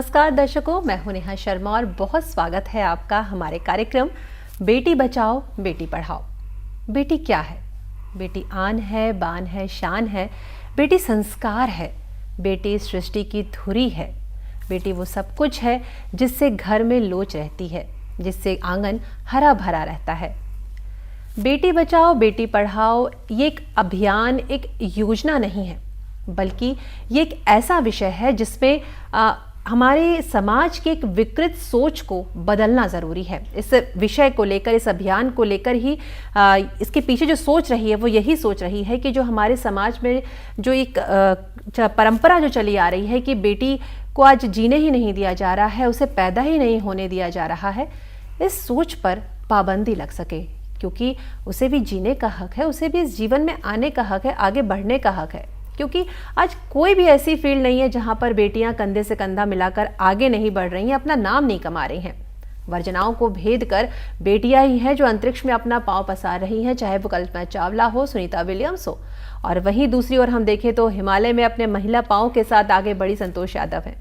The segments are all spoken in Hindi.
नमस्कार दर्शकों, मैं हूं नेहा शर्मा और बहुत स्वागत है आपका हमारे कार्यक्रम बेटी बचाओ बेटी पढ़ाओ। बेटी क्या है? बेटी आन है, बान है, शान है। बेटी संस्कार है। बेटी सृष्टि की धुरी है। बेटी वो सब कुछ है जिससे घर में लोच रहती है, जिससे आंगन हरा भरा रहता है। बेटी बचाओ बेटी पढ़ाओ ये एक अभियान, एक योजना नहीं है, बल्कि ये एक ऐसा विषय है जिसमें हमारे समाज की एक विकृत सोच को बदलना ज़रूरी है। इस विषय को लेकर, इस अभियान को लेकर ही इसके पीछे जो सोच रही है वो यही सोच रही है कि जो हमारे समाज में जो एक परंपरा जो चली आ रही है कि बेटी को आज जीने ही नहीं दिया जा रहा है, उसे पैदा ही नहीं होने दिया जा रहा है, इस सोच पर पाबंदी लग सके, क्योंकि उसे भी जीने का हक है, उसे भी इस जीवन में आने का हक है, आगे बढ़ने का हक है। क्योंकि आज कोई भी ऐसी फील्ड नहीं है जहां पर बेटियां कंधे से कंधा मिलाकर आगे नहीं बढ़ रही हैं, अपना नाम नहीं कमा रही हैं। वर्जनाओं को भेद कर बेटियां ही हैं जो अंतरिक्ष में अपना पांव पसार रही हैं, चाहे वो कल्पना चावला हो, सुनीता विलियम्स हो। और वहीं दूसरी ओर हम देखें तो हिमालय में अपने महिला पांव के साथ आगे बढ़ी संतोष यादव है।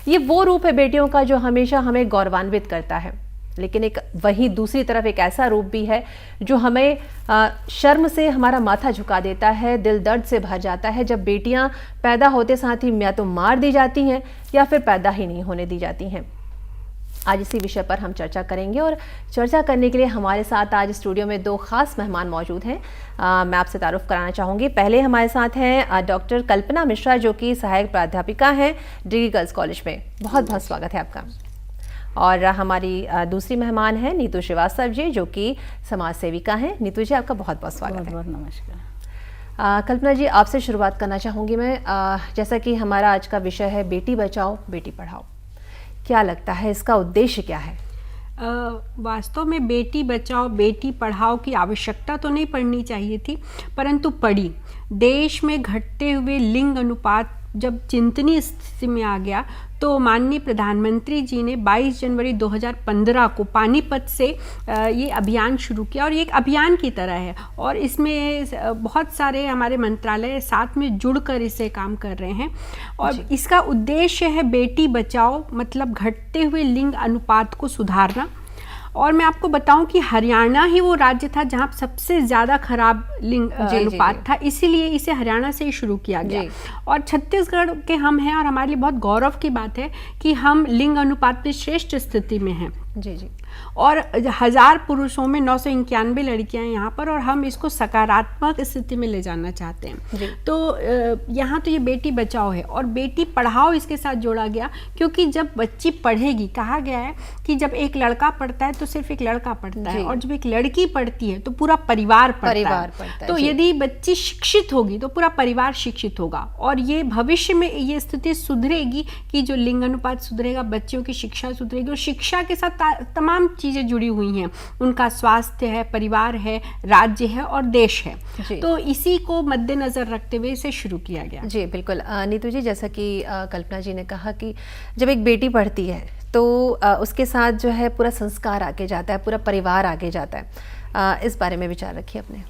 ये वो रूप है बेटियों का जो हमेशा हमें गौरवान्वित करता है। लेकिन एक वहीं दूसरी तरफ एक ऐसा रूप भी है जो हमें शर्म से हमारा माथा झुका देता है, दिल दर्द से भर जाता है, जब बेटियां पैदा होते साथ ही या तो मार दी जाती हैं या फिर पैदा ही नहीं होने दी जाती हैं। आज इसी विषय पर हम चर्चा करेंगे और चर्चा करने के लिए हमारे साथ आज स्टूडियो में दो खास मेहमान मौजूद हैं। मैं आपसे तारुफ कराना चाहूँगी। पहले हमारे साथ हैं डॉक्टर कल्पना मिश्रा, जो कि सहायक प्राध्यापिका हैं डिग्री गर्ल्स कॉलेज में। बहुत बहुत स्वागत है आपका। और हमारी दूसरी मेहमान है नीतू श्रीवास्तव जी, जो कि समाज सेविका हैं। नीतू जी, आपका बहुत बहुत स्वागत है। बहुत नमस्कार। कल्पना जी, आपसे शुरुआत करना चाहूँगी मैं। जैसा कि हमारा आज का विषय है बेटी बचाओ बेटी पढ़ाओ, क्या लगता है इसका उद्देश्य क्या है? वास्तव में बेटी बचाओ बेटी पढ़ाओ की आवश्यकता तो नहीं पड़नी चाहिए थी, परंतु पड़ी। देश में घटते हुए लिंग अनुपात जब चिंतनीय स्थिति में आ गया तो माननीय प्रधानमंत्री जी ने 22 जनवरी 2015 को पानीपत से ये अभियान शुरू किया। और ये एक अभियान की तरह है और इसमें बहुत सारे हमारे मंत्रालय साथ में जुड़कर इसे काम कर रहे हैं। और इसका उद्देश्य है बेटी बचाओ, मतलब घटते हुए लिंग अनुपात को सुधारना। और मैं आपको बताऊं कि हरियाणा ही वो राज्य था जहां सबसे ज़्यादा खराब लिंग अनुपात था, इसीलिए इसे हरियाणा से ही शुरू किया गया। और छत्तीसगढ़ के हम हैं और हमारे लिए बहुत गौरव की बात है कि हम लिंग अनुपात में श्रेष्ठ स्थिति में हैं। जी जी। और 1000 पुरुषों में 991 लड़कियां हैं यहाँ पर, और हम इसको सकारात्मक स्थिति में ले जाना चाहते हैं। तो यहाँ तो ये बेटी बचाओ है और बेटी पढ़ाओ इसके साथ जोड़ा गया, क्योंकि जब बच्ची पढ़ेगी, कहा गया है कि जब एक लड़का पढ़ता है तो सिर्फ एक लड़का पढ़ता है, और जब एक लड़की पढ़ती है तो पूरा परिवार पढ़ता है। तो यदि बच्ची शिक्षित होगी तो पूरा परिवार शिक्षित होगा, और ये भविष्य में ये स्थिति सुधरेगी कि जो लिंग अनुपात सुधरेगा, बच्चियों की शिक्षा सुधरेगी, और शिक्षा के साथ तमाम चीज़ें जुड़ी हुई हैं। उनका स्वास्थ्य है, परिवार है, राज्य है और देश है। तो इसी को मद्देनजर रखते हुए इसे शुरू किया गया। जी बिल्कुल। नीतू जी, जैसा कि कल्पना जी ने कहा कि जब एक बेटी पढ़ती है तो उसके साथ जो है पूरा संस्कार आगे जाता है, पूरा परिवार आगे जाता है। इस बारे में विचार रखिए अपने।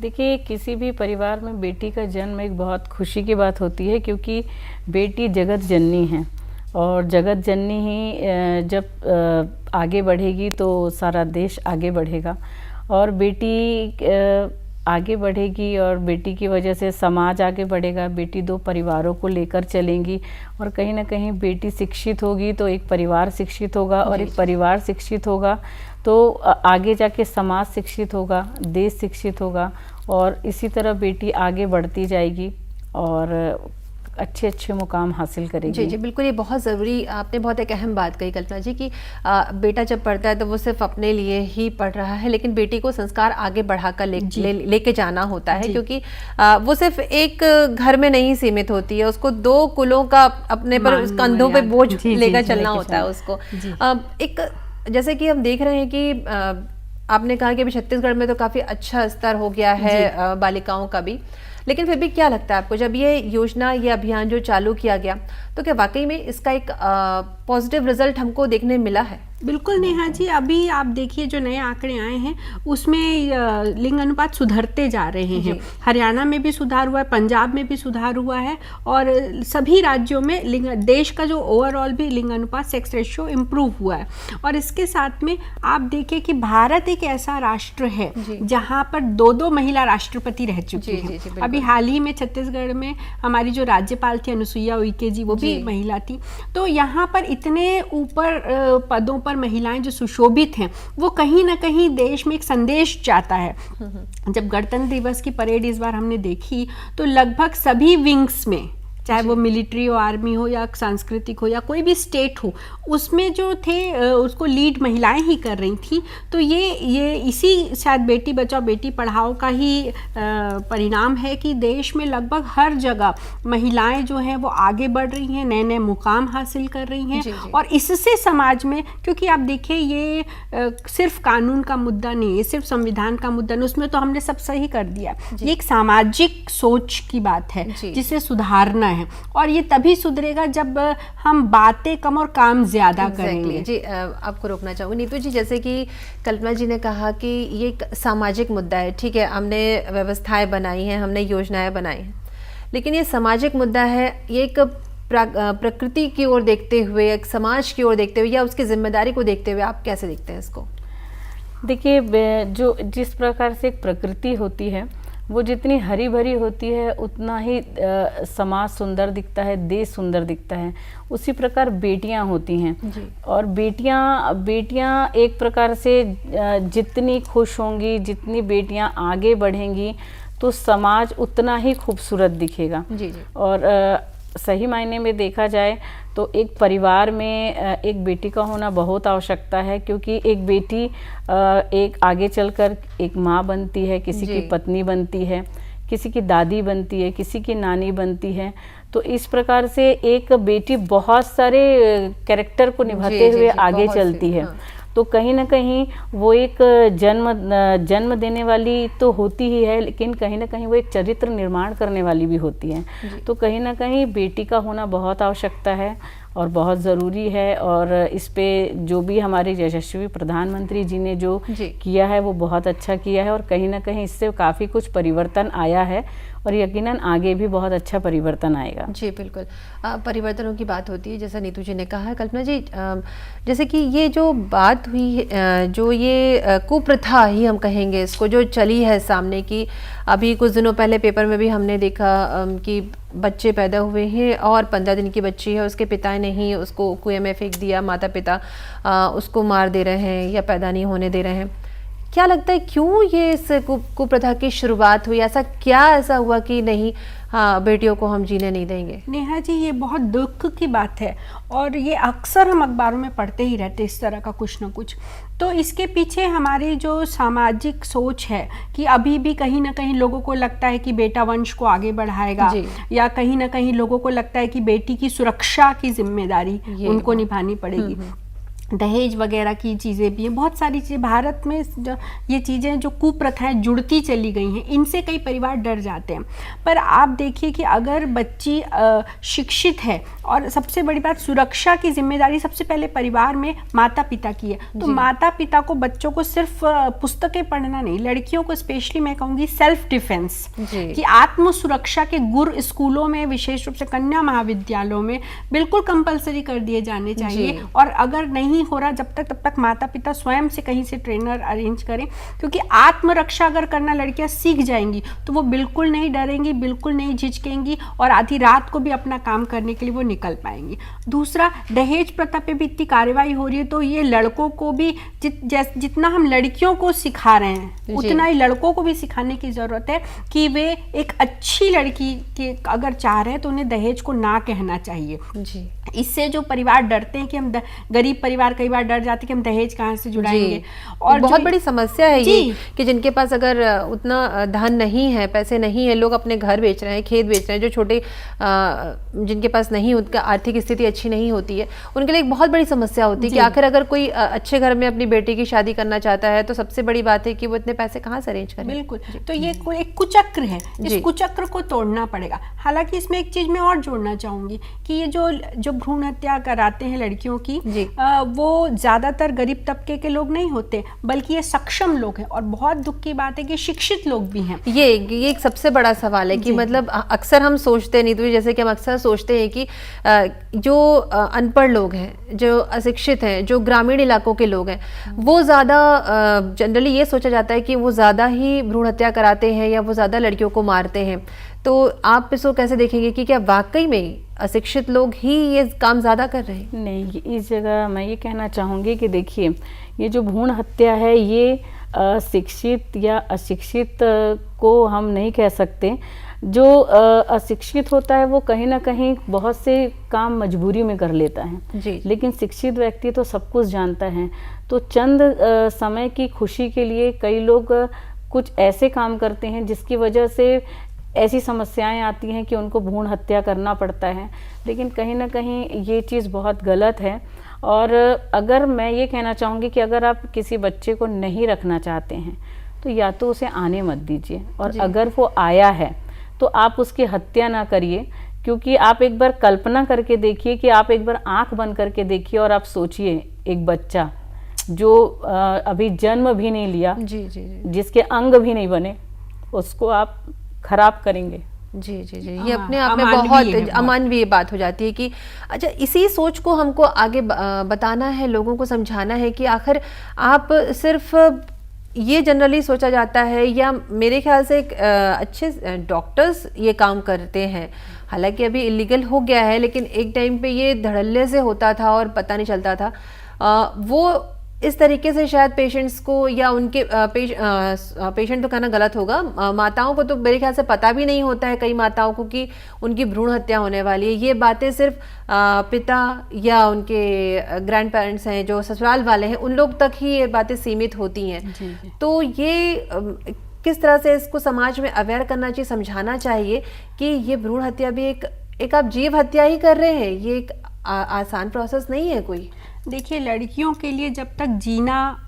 देखिए, किसी भी परिवार में बेटी का जन्म एक बहुत खुशी की बात होती है, क्योंकि बेटी जगत जननी है, और जगत जननी ही जब आगे बढ़ेगी तो सारा देश आगे बढ़ेगा। और बेटी आगे बढ़ेगी और बेटी की वजह से समाज आगे बढ़ेगा। बेटी दो परिवारों को लेकर चलेंगी, और कहीं ना कहीं बेटी शिक्षित होगी तो एक परिवार शिक्षित होगा, और एक परिवार शिक्षित होगा तो आगे जाके समाज शिक्षित होगा, देश शिक्षित होगा, और इसी तरह बेटी आगे बढ़ती जाएगी और अच्छे अच्छे मुकाम हासिल करेगी। जी जी बिल्कुल, ये बहुत ज़रूरी, आपने बहुत एक अहम बात कही कल्पना जी कि बेटा जब पढ़ता है तो वो सिर्फ अपने लिए ही पढ़ रहा है, लेकिन बेटी को संस्कार आगे बढ़ाकर लेके जाना होता है, क्योंकि वो सिर्फ एक घर में नहीं सीमित होती है, उसको 2 कुलों का अपने पर कंधों पे बोझ लेकर चलना होता है उसको। एक जैसे कि हम देख रहे हैं कि आपने कहा कि अभी छत्तीसगढ़ में तो काफ़ी अच्छा स्तर हो गया है बालिकाओं का भी, लेकिन फिर भी क्या लगता है आपको, जब ये योजना, ये अभियान जो चालू किया गया, तो क्या वाकई में इसका एक पॉजिटिव रिजल्ट हमको देखने मिला है? बिल्कुल नेहा जी, अभी आप देखिए जो नए आंकड़े आए हैं उसमें लिंग अनुपात सुधरते जा रहे हैं। हरियाणा में भी सुधार हुआ है, पंजाब में भी सुधार हुआ है, और सभी राज्यों में देश का जो ओवरऑल भी लिंग अनुपात सेक्स रेशियो इम्प्रूव हुआ है। और इसके साथ में आप देखिए कि भारत एक ऐसा राष्ट्र है जहाँ पर 2 महिला राष्ट्रपति रह चुकी हैं। अभी हाल ही में छत्तीसगढ़ में हमारी जो राज्यपाल थी अनुसुईया उइके जी, वो भी महिला थी। तो यहाँ पर इतने ऊपर पदों पर महिलाएं जो सुशोभित हैं, वो कहीं ना कहीं देश में एक संदेश जाता है। जब गणतंत्र दिवस की परेड इस बार हमने देखी तो लगभग सभी विंग्स में, चाहे वो मिलिट्री हो, आर्मी हो या सांस्कृतिक हो या कोई भी स्टेट हो, उसमें जो थे उसको लीड महिलाएं ही कर रही थी। तो ये इसी शायद बेटी बचाओ बेटी पढ़ाओ का ही परिणाम है कि देश में लगभग हर जगह महिलाएं जो हैं वो आगे बढ़ रही हैं, नए नए मुकाम हासिल कर रही हैं। और इससे समाज में, क्योंकि आप देखिए ये सिर्फ कानून का मुद्दा नहीं है, सिर्फ संविधान का मुद्दा नहीं, उसमें तो हमने सब सही कर दिया। ये एक सामाजिक सोच की बात है जिसे सुधारना है, और ये तभी सुधरेगा जब हम बातें कम और काम ज्यादा करेंगे। जी, आपको रोकना चाहूँगी नीतू जी, जैसे कि कल्पना जी ने कहा कि ये एक सामाजिक मुद्दा है। ठीक है, हमने व्यवस्थाएं बनाई हैं, हमने योजनाएं बनाई हैं, लेकिन ये सामाजिक मुद्दा है। ये एक प्रकृति की ओर देखते हुए, एक समाज की ओर देखते हुए या उसकी जिम्मेदारी को देखते हुए आप कैसे देखते हैं इसको? देखिए, जो जिस प्रकार से एक प्रकृति होती है वो जितनी हरी भरी होती है उतना ही समाज सुंदर दिखता है, देश सुंदर दिखता है। उसी प्रकार बेटियां होती हैं, और बेटियां एक प्रकार से जितनी खुश होंगी, जितनी बेटियां आगे बढ़ेंगी तो समाज उतना ही खूबसूरत दिखेगा। और सही मायने में देखा जाए तो एक परिवार में एक बेटी का होना बहुत आवश्यकता है, क्योंकि एक बेटी एक आगे चलकर एक माँ बनती है, किसी की पत्नी बनती है, किसी की दादी बनती है, किसी की नानी बनती है। तो इस प्रकार से एक बेटी बहुत सारे कैरेक्टर को निभाते हुए आगे चलती है। तो कहीं ना कहीं वो एक जन्म देने वाली तो होती ही है, लेकिन कहीं ना कहीं वो एक चरित्र निर्माण करने वाली भी होती है। तो कहीं ना कहीं बेटी का होना बहुत आवश्यकता है और बहुत ज़रूरी है। और इस पे जो भी हमारे यशस्वी प्रधानमंत्री जी ने जो किया है वो बहुत अच्छा किया है, और कहीं ना कहीं इससे काफ़ी कुछ परिवर्तन आया है, और यकीनन आगे भी बहुत अच्छा परिवर्तन आएगा। जी बिल्कुल, परिवर्तनों की बात होती है, जैसा नीतू जी ने कहा। कल्पना जी, जैसे कि ये जो बात हुई, जो ये कुप्रथा ही हम कहेंगे इसको, जो चली है सामने की, अभी कुछ दिनों पहले पेपर में भी हमने देखा कि बच्चे पैदा हुए हैं और 15 दिन की बच्ची है, उसके पिता ने ही उसको कुएं में फेंक दिया, माता पिता उसको मार दे रहे हैं या पैदा नहीं होने दे रहे हैं। क्या लगता है क्यों ये इस कुप्रथा की शुरुआत हुई? ऐसा हुआ कि नहीं, हाँ बेटियों को हम जीने नहीं देंगे? नेहा जी, ये बहुत दुख की बात है, और ये अक्सर हम अखबारों में पढ़ते ही रहते इस तरह का कुछ ना कुछ। तो इसके पीछे हमारी जो सामाजिक सोच है कि अभी भी कहीं ना कहीं लोगों को लगता है कि बेटा वंश को आगे बढ़ाएगा, या कहीं ना कहीं लोगों को लगता है कि बेटी की सुरक्षा की जिम्मेदारी उनको निभानी पड़ेगी। दहेज वगैरह की चीज़ें भी हैं, बहुत सारी चीज़ें भारत में ये चीज़ें जो कुप्रथाएं जुड़ती चली गई हैं, इनसे कई परिवार डर जाते हैं। पर आप देखिए कि अगर बच्ची शिक्षित है, और सबसे बड़ी बात, सुरक्षा की जिम्मेदारी सबसे पहले परिवार में माता पिता की है। तो माता पिता को बच्चों को सिर्फ पुस्तकें पढ़ना नहीं, लड़कियों को स्पेशली मैं कहूँगी सेल्फ डिफेंस कि आत्म सुरक्षा के गुर स्कूलों में, विशेष रूप से कन्या महाविद्यालयों में बिल्कुल कंपलसरी कर दिए जाने चाहिए। और अगर नहीं हो रहा तब तक माता पिता स्वयं से कहीं से ट्रेनर अरेंज करें, क्योंकि आत्मरक्षा अगर करना लड़कियां सीख जाएंगी तो वो बिल्कुल नहीं डरेंगी, बिल्कुल नहीं झिझकेंगी, और आधी रात को भी अपना काम करने के लिए वो निकल पाएंगी। दूसरा, दहेज प्रथा पे भी इतनी कार्रवाई हो रही है, तो ये लड़कों को भी जितना हम लड़कियों को सिखा रहे हैं उतना ही लड़कों को भी सिखाने की जरूरत है कि वे एक अच्छी लड़की के अगर चाह रहे हैं तो उन्हें दहेज को ना कहना चाहिए। इससे जो परिवार डरते हैं कि हम गरीब परिवार कई बार डर जाते हैं कि हम दहेज कहाँ से जुड़ाएंगे, और बहुत बड़ी समस्या है ये कि जिनके पास अगर उतना धन नहीं है, पैसे नहीं है, लोग अपने घर बेच रहे हैं, खेत बेच रहे हैं, जो छोटे जिनके पास नहीं, उनका आर्थिक स्थिति अच्छी नहीं होती है, उनके लिए एक बहुत बड़ी समस्या होती है कि आखिर अगर कोई अच्छे घर में अपनी बेटी की शादी करना चाहता है तो सबसे बड़ी बात है कि वो इतने पैसे कहाँ से अरेंज करें। बिल्कुल, तो ये एक कुचक्र है, इस कुचक्र को तोड़ना पड़ेगा। हालांकि इसमें एक चीज मैं और जोड़ना चाहूंगी कि ये जो भ्रूण हत्या कराते हैं लड़कियों की, वो ज़्यादातर गरीब तबके के लोग नहीं होते, बल्कि ये सक्षम लोग हैं। और बहुत दुख की बात है कि शिक्षित लोग भी हैं। ये एक सबसे बड़ा सवाल है कि मतलब अक्सर हम सोचते नहीं, तो जैसे कि हम अक्सर सोचते हैं कि जो अनपढ़ लोग हैं, जो अशिक्षित हैं, जो ग्रामीण इलाकों के लोग हैं, वो ज़्यादा जनरली ये सोचा जाता है कि वो ज़्यादा ही भ्रूण हत्या कराते हैं या वो ज़्यादा लड़कियों को मारते हैं। तो आप इसको कैसे देखेंगे कि क्या वाकई में अशिक्षित लोग ही ये काम ज़्यादा कर रहे हैं? नहीं, इस जगह मैं ये कहना चाहूँगी कि देखिए, ये जो भ्रूण हत्या है ये शिक्षित या अशिक्षित को हम नहीं कह सकते। जो अशिक्षित होता है वो कहीं ना कहीं बहुत से काम मजबूरी में कर लेता है जी। लेकिन शिक्षित व्यक्ति तो सब कुछ जानता है। तो चंद समय की खुशी के लिए कई लोग कुछ ऐसे काम करते हैं जिसकी वजह से ऐसी समस्याएं आती हैं कि उनको भ्रूण हत्या करना पड़ता है। लेकिन कहीं ना कहीं ये चीज़ बहुत गलत है। और अगर मैं ये कहना चाहूँगी कि अगर आप किसी बच्चे को नहीं रखना चाहते हैं तो या तो उसे आने मत दीजिए, और अगर वो आया है तो आप उसकी हत्या ना करिए। क्योंकि आप एक बार कल्पना करके देखिए कि आप एक बार आंख बंद करके देखिए और आप सोचिए, एक बच्चा जो अभी जन्म भी नहीं लिया, जी जी जी जिसके अंग भी नहीं बने, उसको आप खराब करेंगे। जी जी जी ये अपने आप में अमानवीय बहुत है, अमानवीय बात हो जाती है कि अच्छा, इसी सोच को हमको आगे बताना है, लोगों को समझाना है कि आखिर आप सिर्फ ये जनरली सोचा जाता है, या मेरे ख्याल से अच्छे डॉक्टर्स ये काम करते हैं। हालांकि अभी इलीगल हो गया है, लेकिन एक टाइम पे ये धड़ल्ले से होता था और पता नहीं चलता था। वो इस तरीके से शायद पेशेंट्स को या उनके पेशेंट तो कहना गलत होगा, माताओं को तो मेरे ख्याल से पता भी नहीं होता है, कई माताओं को, कि उनकी भ्रूण हत्या होने वाली है। ये बातें सिर्फ पिता या उनके ग्रैंड पेरेंट्स हैं, जो ससुराल वाले हैं, उन लोग तक ही ये बातें सीमित होती हैं। तो ये किस तरह से इसको समाज में अवेयर करना चाहिए, समझाना चाहिए कि ये भ्रूण हत्या भी एक आप जीव हत्या ही कर रहे हैं। ये एक आसान प्रोसेस नहीं है कोई। देखिए, लड़कियों के लिए जब तक जीना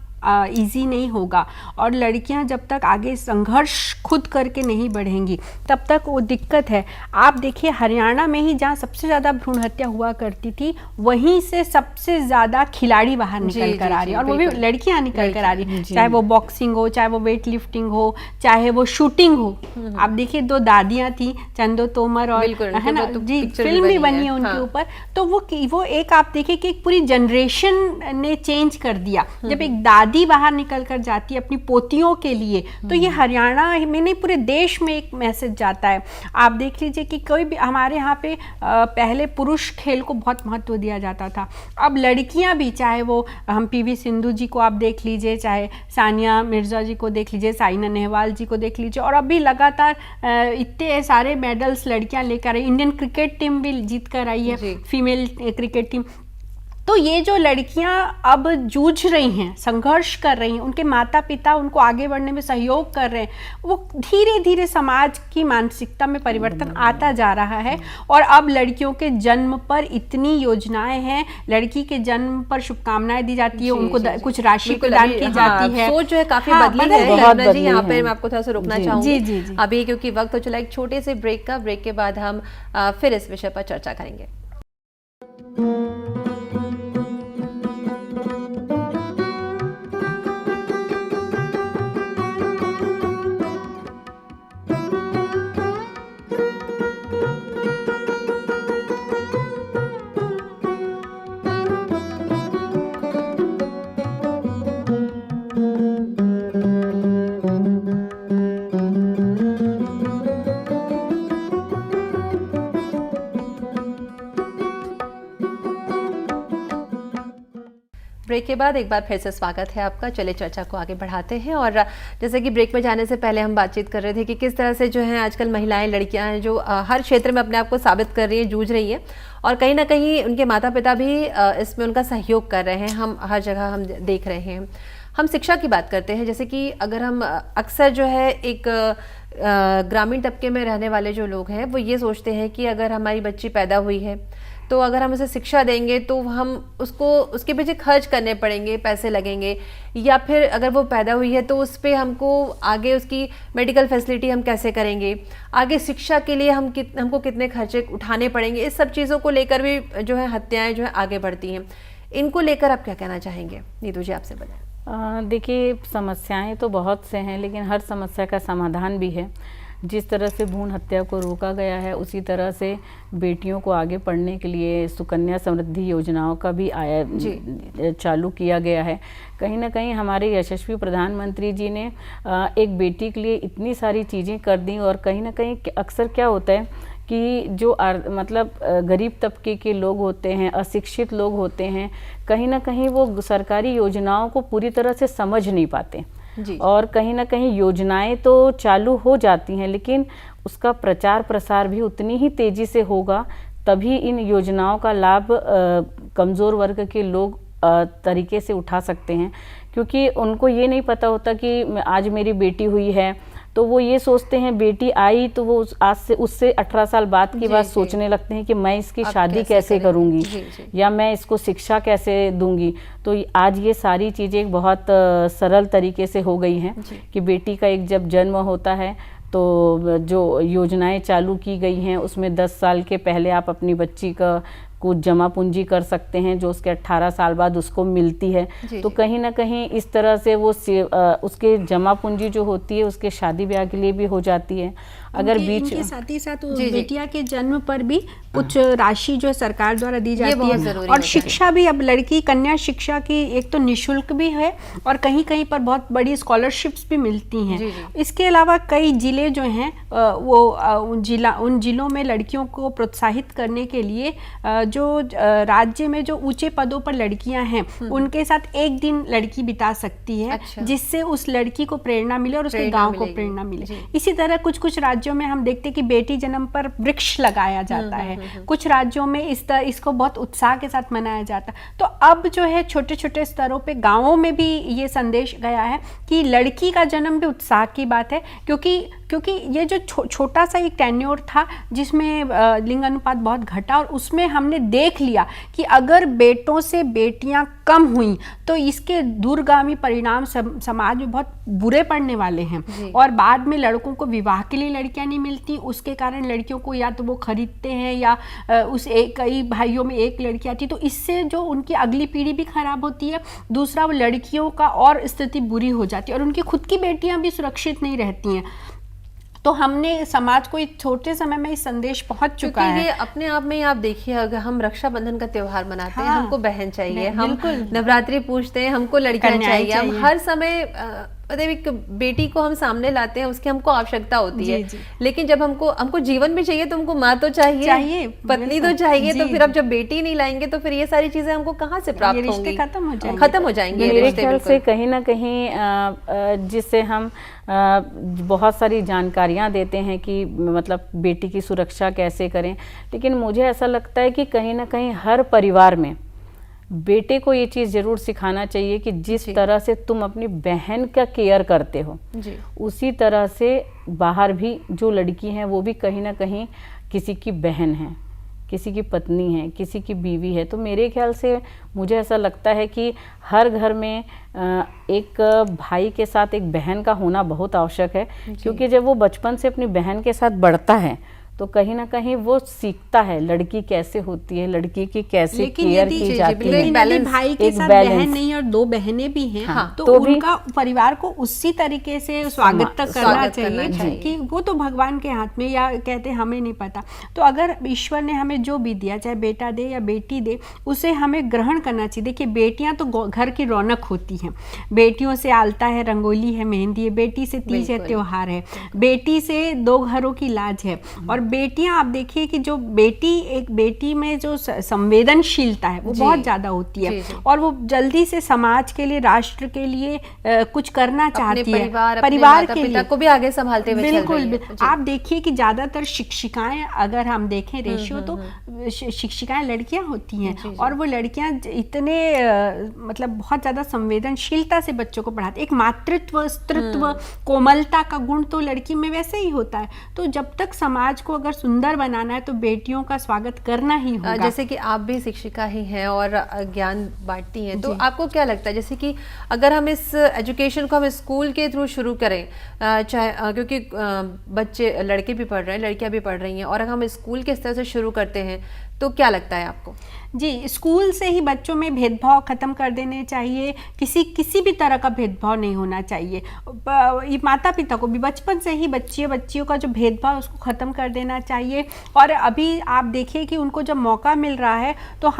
इजी नहीं होगा और लड़कियां जब तक आगे संघर्ष खुद करके नहीं बढ़ेंगी, तब तक वो दिक्कत है। आप देखिए, हरियाणा में ही जहाँ सबसे ज़्यादा भ्रूण हत्या हुआ करती थी, वहीं से सबसे ज़्यादा खिलाड़ी बाहर निकल कर आ रही है, और वो भी लड़कियां निकल कर आ रही है। चाहे वो बॉक्सिंग हो, चाहे वो वेट लिफ्टिंग हो, चाहे वो शूटिंग हो। आप देखिए, 2 दादियाँ थी, चंदो तोमर, और है ना जी, फिल्म भी बनी है उनके ऊपर। तो वो एक आप देखिए कि एक पूरी जनरेशन ने चेंज कर दिया। जब एक दादी बाहर निकल कर जाती है अपनी पोतियों के लिए, तो ये हरियाणा में नहीं, पूरे देश में एक मैसेज जाता है। आप देख लीजिए कि कोई भी हमारे यहाँ पे पहले पुरुष खेल को बहुत महत्व दिया जाता था, अब लड़कियां भी, चाहे वो हम पीवी सिंधु जी को आप देख लीजिए, चाहे सानिया मिर्जा जी को देख लीजिए, साइना नेहवाल जी को देख लीजिए, और अभी लगातार इतने सारे मेडल्स लड़कियां लेकर आई। इंडियन क्रिकेट टीम भी जीत कर आई है, फीमेल क्रिकेट टीम। तो ये जो लड़कियां अब जूझ रही हैं, संघर्ष कर रही हैं, उनके माता पिता उनको आगे बढ़ने में सहयोग कर रहे हैं, वो धीरे धीरे समाज की मानसिकता में परिवर्तन आता जा रहा है। और अब लड़कियों के जन्म पर इतनी योजनाएं हैं, लड़की के जन्म पर शुभकामनाएं दी जाती है, उनको कुछ राशि प्रदान की जाती है। सोच जो है काफी बदली है। यहाँ पे मैं आपको थोड़ा सा रोकना चाहूंगी जी जी अभी, क्योंकि वक्त तो चला एक छोटे से ब्रेक का। ब्रेक के बाद हम फिर इस विषय पर चर्चा करेंगे। ब्रेक के बाद एक बार फिर से स्वागत है आपका। चले चर्चा को आगे बढ़ाते हैं। और जैसे कि ब्रेक में जाने से पहले हम बातचीत कर रहे थे कि किस तरह से जो है आजकल महिलाएं, लड़कियां हैं जो हर क्षेत्र में अपने आप को साबित कर रही हैं, जूझ रही हैं, और कहीं ना कहीं उनके माता पिता भी इसमें उनका सहयोग कर रहे हैं। हम हर जगह हम देख रहे हैं। हम शिक्षा की बात करते हैं, जैसे कि अगर हम अक्सर जो है एक ग्रामीण तबके में रहने वाले जो लोग हैं वो ये सोचते हैं कि अगर हमारी बच्ची पैदा हुई है तो अगर हम उसे शिक्षा देंगे तो हम उसके पीछे खर्च करने पड़ेंगे, पैसे लगेंगे, या फिर अगर वो पैदा हुई है तो उस पर हमको आगे उसकी मेडिकल फैसिलिटी हम कैसे करेंगे, आगे शिक्षा के लिए हमको कितने खर्चे उठाने पड़ेंगे। इस सब चीज़ों को लेकर भी जो है हत्याएं जो है आगे बढ़ती हैं। इनको लेकर आप क्या कहना चाहेंगे? नीतू जी, आपसे बताएं। देखिए, समस्याएं तो बहुत से हैं, लेकिन हर समस्या का समाधान भी है। जिस तरह से भ्रूण हत्या को रोका गया है, उसी तरह से बेटियों को आगे पढ़ने के लिए सुकन्या समृद्धि योजनाओं का भी चालू किया गया है। कहीं ना कहीं हमारे यशस्वी प्रधानमंत्री जी ने एक बेटी के लिए इतनी सारी चीज़ें कर दी, और कहीं ना कहीं अक्सर क्या होता है कि जो मतलब गरीब तबके के लोग होते हैं, अशिक्षित लोग होते हैं, कहीं ना कहीं वो सरकारी योजनाओं को पूरी तरह से समझ नहीं पाते जी। और कहीं ना कहीं योजनाएं तो चालू हो जाती हैं, लेकिन उसका प्रचार प्रसार भी उतनी ही तेज़ी से होगा, तभी इन योजनाओं का लाभ कमज़ोर वर्ग के लोग तरीके से उठा सकते हैं। क्योंकि उनको ये नहीं पता होता कि आज मेरी बेटी हुई है, तो वो ये सोचते हैं बेटी आई तो वो आज से उससे 18 साल बाद की बात सोचने लगते हैं कि मैं इसकी शादी कैसे करूँगी या मैं इसको शिक्षा कैसे दूंगी। तो आज ये सारी चीज़ें बहुत सरल तरीके से हो गई हैं कि बेटी का एक जब जन्म होता है तो जो योजनाएं चालू की गई हैं उसमें 10 साल के पहले आप अपनी बच्ची का कुछ जमा पूंजी कर सकते हैं, जो उसके 18 साल बाद उसको मिलती है। तो कहीं ना कहीं इस तरह से वो उसके जमा पूंजी जो होती है उसके शादी ब्याह के लिए भी हो जाती है। अगर बीच इनके साथ ही साथ बेटिया के जन्म पर भी कुछ राशि जो है सरकार द्वारा दी जाती है, और शिक्षा भी अब लड़की कन्या शिक्षा की एक तो निःशुल्क भी है और कहीं कहीं पर बहुत बड़ी स्कॉलरशिप्स भी मिलती हैं। इसके अलावा कई जिले जो हैं वो उन जिलों में लड़कियों को प्रोत्साहित करने के लिए जो राज्य में जो ऊंचे पदों पर लड़कियां हैं उनके साथ एक दिन लड़की बिता सकती है, जिससे उस लड़की को प्रेरणा मिले और उसके गांव को प्रेरणा मिले। इसी तरह कुछ कुछ राज्यों में हम देखते हैं कि बेटी जन्म पर वृक्ष लगाया जाता है, कुछ राज्यों में इसको बहुत उत्साह के साथ मनाया जाता है। तो अब जो है छोटे छोटे स्तरों पे गांवों में भी ये संदेश गया है कि लड़की का जन्म भी उत्साह की बात है, क्योंकि ये जो छोटा सा एक टेन्योर था जिसमें लिंग अनुपात बहुत घटा, और उसमें हमने देख लिया कि अगर बेटों से बेटियां कम हुई तो इसके दूरगामी परिणाम समाज में बहुत बुरे पड़ने वाले हैं। और बाद में लड़कों को विवाह के लिए लड़कियां नहीं मिलती, उसके कारण लड़कियों को या तो वो खरीदते हैं या कई भाइयों में एक लड़की आती, तो इससे जो उनकी अगली पीढ़ी भी खराब होती है। दूसरा, वो लड़कियों का और स्थिति बुरी हो जाती है और उनकी खुद की बेटियां भी सुरक्षित नहीं रहती हैं। तो हमने समाज को एक छोटे समय में संदेश पहुंच चुका है। ये अपने आप में आप देखिए, अगर हम रक्षाबंधन का त्योहार मनाते हैं, हमको बहन चाहिए, हम नवरात्रि पूजते हैं, हमको लड़कियां चाहिए, हम हर समय एक बेटी को हम सामने लाते हैं, उसकी हमको आवश्यकता होती है। लेकिन जब हमको जीवन भी चाहिए तो हमको माँ तो चाहिए, पत्नी तो चाहिए, तो फिर अब जब बेटी नहीं लाएंगे तो फिर ये सारी चीजें हमको कहाँ से प्राप्त होंगी? खत्म हो जाएंगे। मेरे ख्याल से कहीं ना कहीं जिससे हम बहुत सारी जानकारियाँ देते हैं कि मतलब बेटी की सुरक्षा कैसे करें, लेकिन मुझे ऐसा लगता है कि कहीं ना कहीं हर परिवार में बेटे को ये चीज़ ज़रूर सिखाना चाहिए कि जिस तरह से तुम अपनी बहन का केयर करते हो उसी तरह से बाहर भी जो लड़की हैं वो भी कहीं ना कहीं किसी की बहन है, किसी की पत्नी है, किसी की बीवी है। तो मेरे ख्याल से मुझे ऐसा लगता है कि हर घर में एक भाई के साथ एक बहन का होना बहुत आवश्यक है, क्योंकि जब वो बचपन से अपनी बहन के साथ बढ़ता है तो कहीं ना कहीं वो सीखता है लड़की कैसे होती है, लड़की की कैसे केयर की जाती है। भाई के साथ बहन नहीं और 2 बहनें भी हैं, तो उनका परिवार को उसी तरीके से स्वागत तक करना चाहिए कि वो तो भगवान के हाथ में, या कहते हमें नहीं पता। तो अगर ईश्वर ने हमें जो भी दिया, चाहे बेटा दे या बेटी दे, उसे हमें ग्रहण करना चाहिए। देखिए, बेटियां तो घर की रौनक होती हैं, बेटियों से आलता है, रंगोली है, मेहंदी है, बेटी से तीज है, त्योहार है, बेटी से 2 घरों की लाज है। और बेटियां, आप देखिए कि जो बेटी में जो संवेदनशीलता है वो बहुत ज्यादा होती है, और वो जल्दी से समाज के लिए, राष्ट्र के लिए कुछ करना चाहती है, परिवार के लिए को भी आगे संभालते हुए। बिल्कुल। आप देखिए कि ज्यादातर शिक्षिकाएं, अगर हम देखें रेशियो, तो शिक्षिकाएं लड़कियां होती हैं, और वो लड़कियां इतने मतलब बहुत ज्यादा संवेदनशीलता से बच्चों को पढ़ाती। एक मातृत्व, स्त्रीत्व, कोमलता का गुण तो लड़की में वैसे ही होता है। तो जब तक समाज को अगर सुंदर बनाना है तो बेटियों का स्वागत करना ही होगा। जैसे कि आप भी शिक्षिका ही हैं और ज्ञान बांटती हैं, तो आपको क्या लगता है, जैसे कि अगर हम इस एजुकेशन को हम स्कूल के थ्रू शुरू करें, चाहे क्योंकि बच्चे, लड़के भी पढ़ रहे हैं, लड़कियां भी पढ़ रही हैं, और अगर हम स्कूल के स्तर से शुरू करते हैं तो क्या लगता है आपको? जी, स्कूल से ही बच्चों में भेदभाव ख़त्म कर देने चाहिए। किसी भी तरह का भेदभाव नहीं होना चाहिए। ये माता पिता को भी बचपन से ही बच्चियों का जो भेदभाव उसको ख़त्म कर देना चाहिए। और अभी आप देखिए कि उनको जब मौका मिल रहा है तो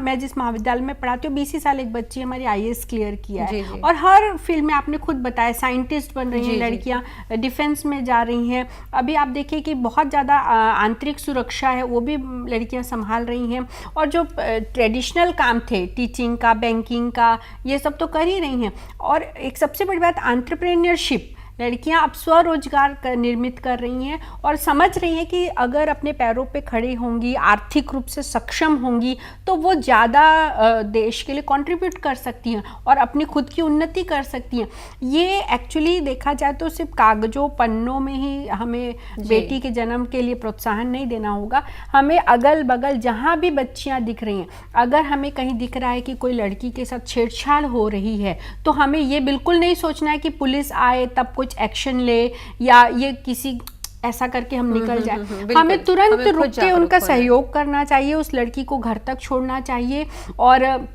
मैं जिस महाविद्यालय में पढ़ाती हूँ 20 साल एक बच्ची हमारी IAS क्लियर किया है। जी। और हर फील्ड में आपने खुद बताया साइंटिस्ट बन रही हैं लड़कियाँ, डिफेंस में जा रही हैं। अभी आप देखिए कि बहुत ज़्यादा आंतरिक सुरक्षा है वो भी लड़कियाँ संभाल रही हैं। और जो ट्रेडिशनल काम थे टीचिंग का, बैंकिंग का, ये सब तो कर ही रही हैं। और एक सबसे बड़ी बात एंटरप्रेन्योरशिप, लड़कियां अब स्वरोजगार निर्मित कर रही हैं और समझ रही हैं कि अगर अपने पैरों पे खड़ी होंगी, आर्थिक रूप से सक्षम होंगी तो वो ज़्यादा देश के लिए कंट्रीब्यूट कर सकती हैं और अपनी खुद की उन्नति कर सकती हैं। ये एक्चुअली देखा जाए तो सिर्फ कागजों पन्नों में ही हमें बेटी के जन्म के लिए प्रोत्साहन नहीं देना होगा। हमें अगल बगल जहाँ भी बच्चियाँ दिख रही हैं, अगर हमें कहीं दिख रहा है कि कोई लड़की के साथ छेड़छाड़ हो रही है तो हमें ये बिल्कुल नहीं सोचना है कि पुलिस आए तब कुछ एक्शन ले या ये किसी ऐसा करके हम निकल जाए। हमें तुरंत रुक के उनका सहयोग करना चाहिए, उस लड़की को घर तक छोड़ना चाहिए और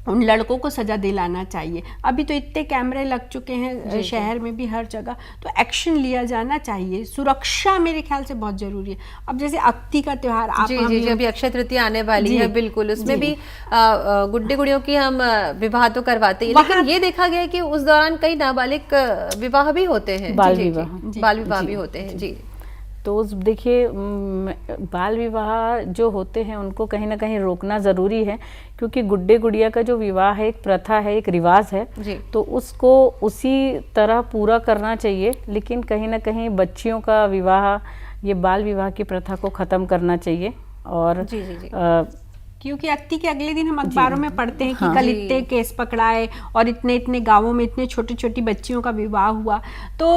उन लड़कों को सजा दिलाना चाहिए। अभी तो इतने कैमरे लग चुके हैं शहर में भी हर जगह, तो एक्शन लिया जाना चाहिए। सुरक्षा मेरे ख्याल से बहुत जरूरी है। अब जैसे अक्ति का त्योहार जी, अभी अक्षय तृतीया आने वाली है, बिल्कुल उसमें भी गुड्डे गुड़ियों की हम विवाह तो करवाते हैं, लेकिन ये देखा गया कि उस दौरान कई नाबालिग विवाह भी होते हैं, बाल विवाह भी होते हैं। जी, तो देखिए बाल विवाह जो होते हैं उनको कहीं ना कहीं रोकना ज़रूरी है, क्योंकि गुड्डे गुड़िया का जो विवाह है एक प्रथा है, एक रिवाज है, तो उसको उसी तरह पूरा करना चाहिए। लेकिन कहीं ना कहीं बच्चियों का विवाह, ये बाल विवाह की प्रथा को ख़त्म करना चाहिए। और क्योंकि अक्ति के अगले दिन हम अखबारों में पढ़ते हैं कि कल इतने केस पकड़ाए और इतने इतने गांवों में इतने छोटी छोटी बच्चियों का विवाह हुआ। तो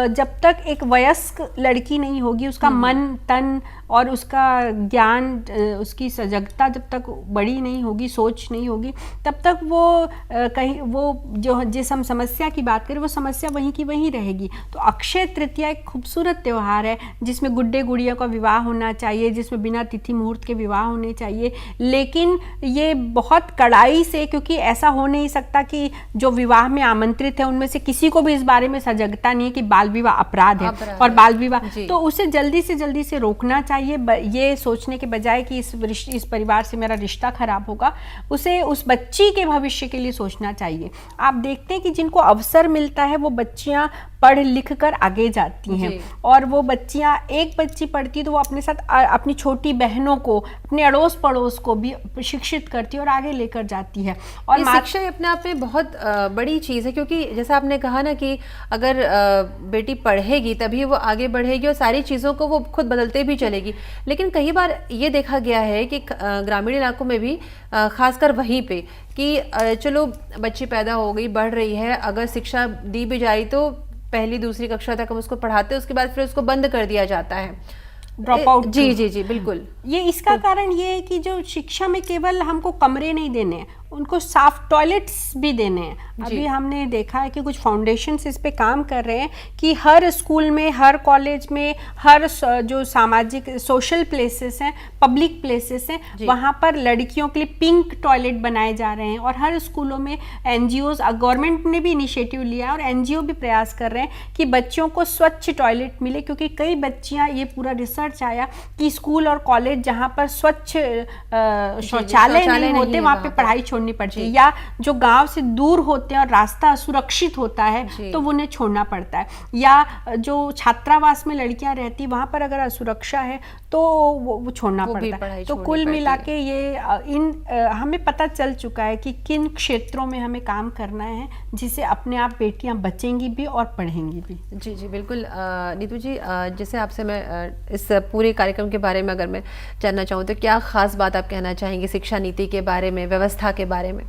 जब तक एक वयस्क लड़की नहीं होगी, उसका मन तन और उसका ज्ञान, उसकी सजगता जब तक बड़ी नहीं होगी, सोच नहीं होगी, तब तक वो कहीं वो जो जिस हम समस्या की बात करें वो समस्या वहीं की वहीं रहेगी। तो अक्षय तृतीया एक खूबसूरत त्यौहार है जिसमें गुड्डे गुड़िया का विवाह होना चाहिए, जिसमें बिना तिथि मुहूर्त के विवाह होने चाहिए। लेकिन ये बहुत कड़ाई से, क्योंकि ऐसा हो नहीं सकता कि जो विवाह में आमंत्रित है उनमें से किसी को भी इस बारे में सजगता नहीं है कि बाल विवाह अपराध है और बाल विवाह, तो उसे जल्दी से रोकना चाहिए। ये सोचने के बजाय कि इस परिवार से मेरा रिश्ता खराब होगा, उसे उस बच्ची के भविष्य के लिए सोचना चाहिए। आप देखते हैं कि जिनको अवसर मिलता है वो बच्चियां पढ़ लिख कर आगे जाती हैं, और वो बच्चियां, एक बच्ची पढ़ती है तो वो अपने साथ अपनी छोटी बहनों को, अपने अड़ोस पड़ोस को भी शिक्षित करती है और आगे लेकर जाती है। और शिक्षा अपने आप में बहुत बड़ी चीज़ है, क्योंकि जैसा आपने कहा ना कि अगर बेटी पढ़ेगी तभी वो आगे बढ़ेगी और सारी चीज़ों को वो खुद बदलते भी चलेगी। लेकिन कई बार ये देखा गया है कि ग्रामीण इलाकों में भी खासकर वहीं पे कि चलो बच्ची पैदा हो गई, बढ़ रही है, अगर शिक्षा दी भी जाए तो पहली दूसरी कक्षा तक हम उसको पढ़ाते हैं, उसके बाद फिर उसको बंद कर दिया जाता है, ड्रॉप आउट। जी बिल्कुल। ये इसका कारण ये है कि जो शिक्षा में केवल हमको कमरे नहीं देने, उनको साफ टॉयलेट्स भी देने हैं। अभी हमने देखा है कि कुछ फाउंडेशंस इस पे काम कर रहे हैं कि हर स्कूल में, हर कॉलेज में, हर जो सामाजिक सोशल प्लेसेस हैं, पब्लिक प्लेसेस हैं, वहाँ पर लड़कियों के लिए पिंक टॉयलेट बनाए जा रहे हैं। और हर स्कूलों में NGOs, गवर्नमेंट ने भी इनिशिएटिव लिया और NGO भी प्रयास कर रहे हैं कि बच्चों को स्वच्छ टॉयलेट मिले, क्योंकि कई बच्चियाँ, ये पूरा रिसर्च आया कि स्कूल और कॉलेज जहाँ पर स्वच्छ शौचालय नहीं होते वहाँ पे पढ़ाई छोड़नी पड़ती है, या जो गांव से दूर होते हैं और रास्ता असुरक्षित होता है तो उन्हें छोड़ना पड़ता है, या जो छात्रावास में लड़कियां रहती वहां पर अगर असुरक्षा है तो वो छोड़ना पड़ता है। तो कुल मिला के ये हमें पता चल चुका है कि किन क्षेत्रों में हमें काम करना है जिससे अपने आप बेटियां बचेंगी भी और पढ़ेंगी भी। जी बिल्कुल। नीतू जी, जैसे आपसे मैं इस पूरे कार्यक्रम के बारे में अगर मैं जानना चाहूँ तो क्या खास बात आप कहना चाहेंगे शिक्षा नीति के बारे में, व्यवस्था के बारे में?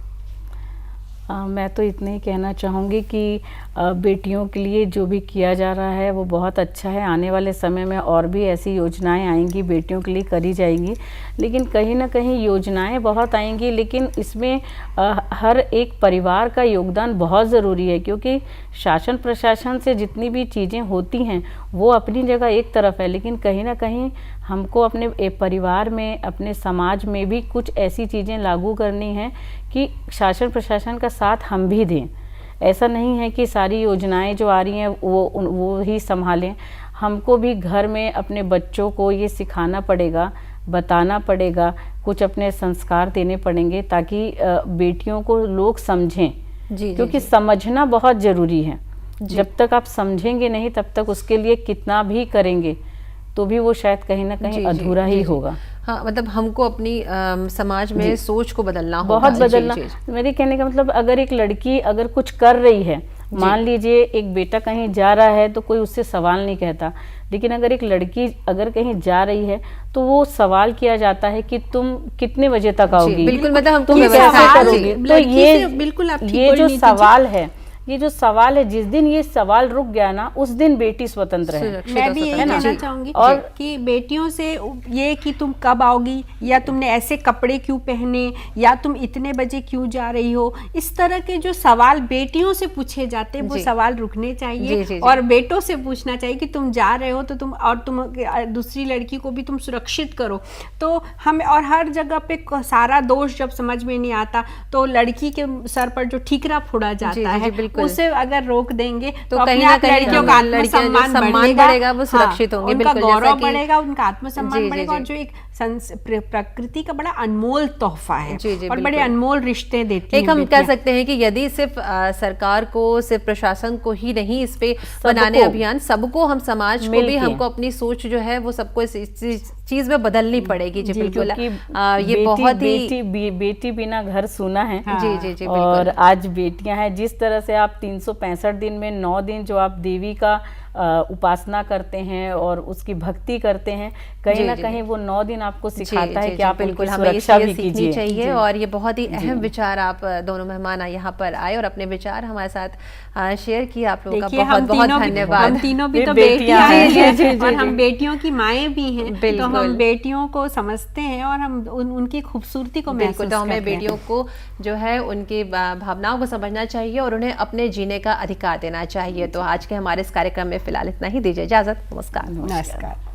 मैं तो इतना ही कहना चाहूँगी कि बेटियों के लिए जो भी किया जा रहा है वो बहुत अच्छा है। आने वाले समय में और भी ऐसी योजनाएं आएंगी, बेटियों के लिए करी जाएंगी। लेकिन कहीं ना कहीं योजनाएं बहुत आएंगी, लेकिन इसमें हर एक परिवार का योगदान बहुत ज़रूरी है, क्योंकि शासन प्रशासन से जितनी भी चीज़ें होती हैं वो अपनी जगह एक तरफ है, लेकिन कहीं ना कहीं हमको अपने परिवार में, अपने समाज में भी कुछ ऐसी चीज़ें लागू करनी हैं कि शासन प्रशासन का साथ हम भी दें। ऐसा नहीं है कि सारी योजनाएं जो आ रही हैं वो ही संभालें। हमको भी घर में अपने बच्चों को ये सिखाना पड़ेगा, बताना पड़ेगा, कुछ अपने संस्कार देने पड़ेंगे ताकि बेटियों को लोग समझें। जी, क्योंकि जी। समझना बहुत ज़रूरी है। जब तक आप समझेंगे नहीं तब तक उसके लिए कितना भी करेंगे तो भी वो शायद कहीं ना कहीं अधूरा ही होगा। हाँ, मतलब हमको अपनी समाज में सोच को बदलना होगा। बहुत बदलना। जी, जी। मेरे कहने का मतलब, अगर एक लड़की अगर कुछ कर रही है, मान लीजिए एक बेटा कहीं जा रहा है तो कोई उससे सवाल नहीं कहता, लेकिन अगर एक लड़की अगर कहीं जा रही है तो वो सवाल किया जाता है कि तुम कितने बजे तक आओगी, बिल्कुल, मतलब हमको तुम कैसे सवाल करोगे। तो लड़की ये से बिल्कुल आप ठीक ये बोल जो रही थी सवाल है, ये जो सवाल है, जिस दिन ये सवाल रुक गया ना, उस दिन बेटी स्वतंत्र है। मैं भी यही कहना चाहूंगी और कि बेटियों से ये कि तुम कब आओगी, या तुमने ऐसे कपड़े क्यों पहने, या तुम इतने बजे क्यों जा रही हो, इस तरह के जो सवाल बेटियों से पूछे जाते हैं वो सवाल रुकने चाहिए। और बेटों से पूछना चाहिए कि तुम जा रहे हो तो तुम दूसरी लड़की को भी तुम सुरक्षित करो। तो हम, और हर जगह पे सारा दोष जब समझ में नहीं आता तो लड़की के सर पर जो ठीकरा फोड़ा जाता है उसे अगर रोक देंगे तो कहीं ना कहीं लड़कियों का आत्मसम्मान बढ़ेगा, वो सुरक्षित होंगे, उनका बिल्कुल, गौरव जैसा कि बढ़ेगा, उनका आत्मसम्मान बढ़ेगा। और जो एक प्रकृति का बड़ा अनमोल तोहफा है और बड़े अनमोल रिश्ते देती है। एक हम कह सकते हैं कि यदि सिर्फ सरकार को, सिर्फ प्रशासन को ही नहीं इस पे बनाने अभियान, सबको, हम समाज को भी, हमको अपनी सोच जो है वो सबको इस चीज में बदलनी पड़ेगी। जी बिल्कुल। ये बहुत ही बेटी बिना घर सूना है। जी जी जी। और आज बेटियां हैं, जिस तरह से आप 365 दिन में 9 दिन जो आप देवी का उपासना करते हैं और उसकी भक्ति करते हैं, कहीं ना कहीं वो 9 दिन आपको सिखाता है कि आप बिल्कुल हमें सुरक्षा भी सीखनी चाहिए। और ये बहुत ही अहम विचार आप दोनों मेहमान यहाँ पर आए और अपने विचार हमारे साथ शेयर किए। आप लोगों का बहुत बहुत धन्यवाद। हम तीनों भी तो बेटियां हैं और हम बेटियों की माएँ भी हैं, तो हम बेटियों को समझते हैं और हम उनकी खूबसूरती को महसूस करते हैं। तो हमें बेटियों को जो है उनकी भावनाओं को समझना चाहिए और उन्हें अपने जीने का अधिकार देना चाहिए। तो आज के हमारे इस कार्यक्रम में फिलहाल इतना ही। दीजिए इजाजत। नमस्कार। नमस्कार।